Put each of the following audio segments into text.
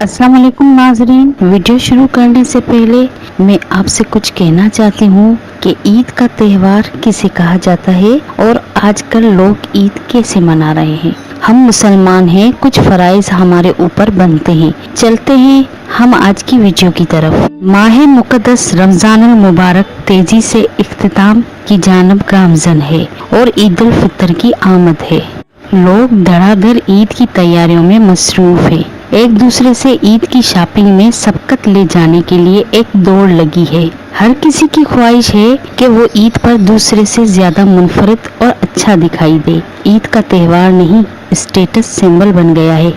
अस्सलाम वालेकुम नाजरीन। वीडियो शुरू करने से पहले मैं आपसे कुछ कहना चाहती हूँ कि ईद का त्यौहार किसे कहा जाता है और आजकल लोग ईद कैसे मना रहे हैं। हम मुसलमान हैं, कुछ फराइज हमारे ऊपर बनते हैं। चलते हैं हम आज की वीडियो की तरफ। माह मुकद्दस रमजानुल मुबारक तेजी से इख्तिताम की जानब गामजन है और ईद उल फितर की आमद है। लोग धड़ाधड़ ईद की तैयारियों में मसरूफ है। एक दूसरे से ईद की शॉपिंग में सबकत ले जाने के लिए एक दौड़ लगी है। हर किसी की ख्वाहिश है कि वो ईद पर दूसरे से ज्यादा मुनफरद और अच्छा दिखाई दे। ईद का त्यौहार नहीं, स्टेटस सिंबल बन गया है।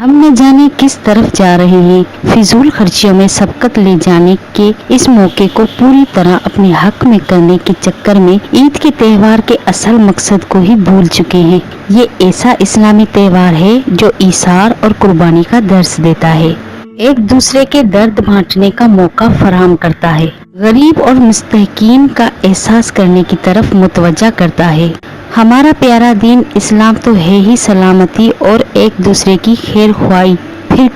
हम न जाने किस तरफ जा रहे हैं। फिजूल खर्चियों में सबकत ले जाने के इस मौके को पूरी तरह अपने हक में करने के चक्कर में ईद के त्यौहार के असल मकसद को ही भूल चुके हैं। ये ऐसा इस्लामी त्यौहार है जो ईसार और कुर्बानी का दर्स देता है, एक दूसरे के दर्द बांटने का मौका फराहम करता है, गरीब और मुस्तहकीन का एहसास करने की तरफ मुतवज्जा करता है। हमारा प्यारा दीन इस्लाम तो है ही सलामती और एक दूसरे की खैर ख्वाही। फिर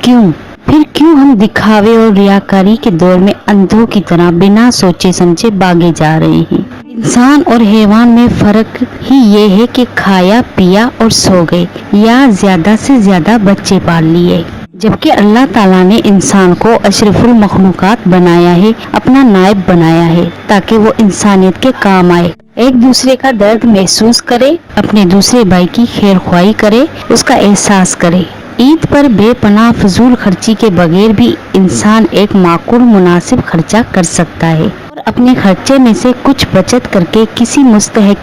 क्यों हम दिखावे और रियाकारी के दौर में अंधों की तरह बिना सोचे समझे भागे जा रहे हैं। इंसान और हैवान में फर्क ही ये है कि खाया पिया और सो गए या ज्यादा से ज्यादा बच्चे पाल लिए, जबकि अल्लाह ताला ने इंसान को अशरफुल मखलूकात बनाया है, अपना नायब बनाया है ताकि वो इंसानियत के काम आए, एक दूसरे का दर्द महसूस करे, अपने दूसरे भाई की खैर ख्वाही करे, उसका एहसास करे। ईद पर बेपनाह फजूल खर्ची के बगैर भी इंसान एक माकूल मुनासिब खर्चा कर सकता है और अपने खर्चे में से कुछ बचत करके किसी मुस्तहिक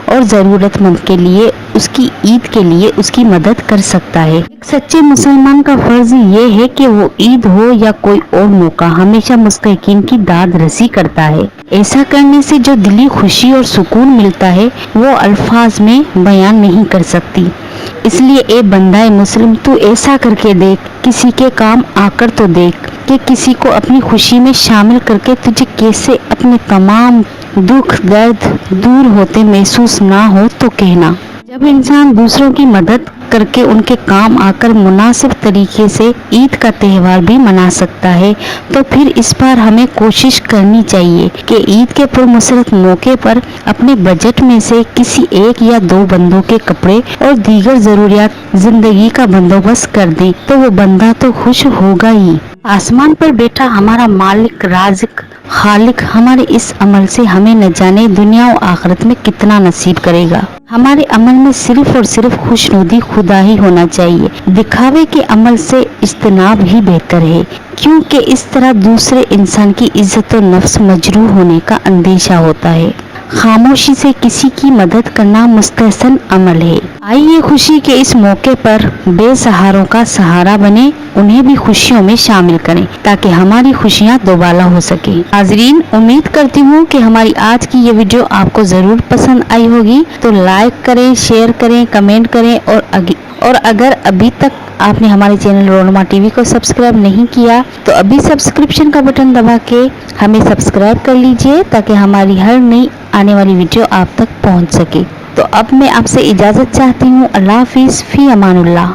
और ज़रूरतमंद के लिए उसकी ईद के लिए उसकी मदद कर सकता है। एक सच्चे मुसलमान का फर्ज ये है कि वो ईद हो या कोई और मौका हमेशा मुस्तहिकीन की दाद रसी करता है। ऐसा करने से जो दिली खुशी और सुकून मिलता है वो अल्फाज में बयान नहीं कर सकती। इसलिए ए बंदाए मुस्लिम, तू ऐसा करके देख, किसी के काम आकर तो देख कि किसी को अपनी खुशी में शामिल करके तुझे कैसे अपने तमाम दुख दर्द दूर होते महसूस ना हो तो कहना। जब इंसान दूसरों की मदद करके उनके काम आकर मुनासिब तरीके से ईद का त्यौहार भी मना सकता है, तो फिर इस बार हमें कोशिश करनी चाहिए कि ईद के पुरमसरत मौके पर अपने बजट में से किसी एक या दो बंदों के कपड़े और दीगर जरूरियात जिंदगी का बंदोबस्त कर दें, तो वो बंदा तो खुश होगा ही। आसमान पर बैठा हमारा मालिक राज़िक खालिक हमारे इस अमल से हमें न जाने दुनिया और आखिरत में कितना नसीब करेगा। हमारे अमल में सिर्फ और सिर्फ खुशनुदी खुदा ही होना चाहिए। दिखावे के अमल से इज्तनाब ही बेहतर है, क्योंकि इस तरह दूसरे इंसान की इज्जत और नफ्स मजरूह होने का अंदेशा होता है। खामोशी से किसी की मदद करना मुस्तहसन अमल है। आइए खुशी के इस मौके पर बेसहारों का सहारा बने, उन्हें भी खुशियों में शामिल करें ताकि हमारी खुशियां दोबाला हो सके। नाज़रीन, उम्मीद करती हूँ कि हमारी आज की ये वीडियो आपको जरूर पसंद आई होगी, तो लाइक करें, शेयर करें, कमेंट करें और अगर अभी तक आपने हमारे चैनल रोनुमा टीवी को सब्सक्राइब नहीं किया तो अभी सब्सक्रिप्शन का बटन दबा के हमें सब्सक्राइब कर लीजिए ताकि हमारी हर नई आने वाली वीडियो आप तक पहुंच सके। तो अब मैं आपसे इजाज़त चाहती हूँ। अल्लाह हाफिज़, फी अमानुल्लाह।